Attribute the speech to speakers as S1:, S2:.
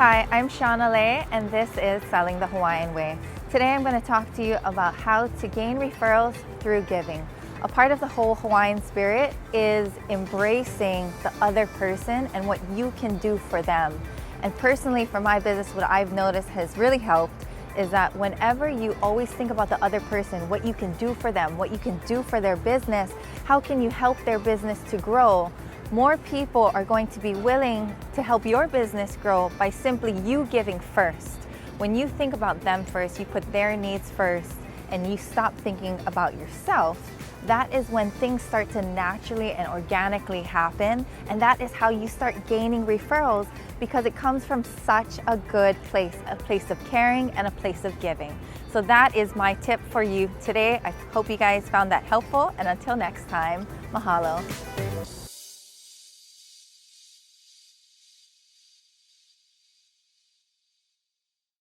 S1: Hi, I'm Shawnalei, and this is Selling the Hawaiian Way. Today I'm going to talk to you about how to gain referrals through giving. A part of the whole Hawaiian spirit is embracing the other person and what you can do for them. And personally, for my business, what I've noticed has really helped is that whenever you always think about the other person, what you can do for them, what you can do for their business, how can you help their business to grow, more people are going to be willing to help your business grow by simply you giving first. When you think about them first, you put their needs first, and you stop thinking about yourself, that is when things start to naturally and organically happen, and that is how you start gaining referrals, because it comes from such a good place, a place of caring and a place of giving. So that is my tip for you today. I hope you guys found that helpful, and until next time, mahalo.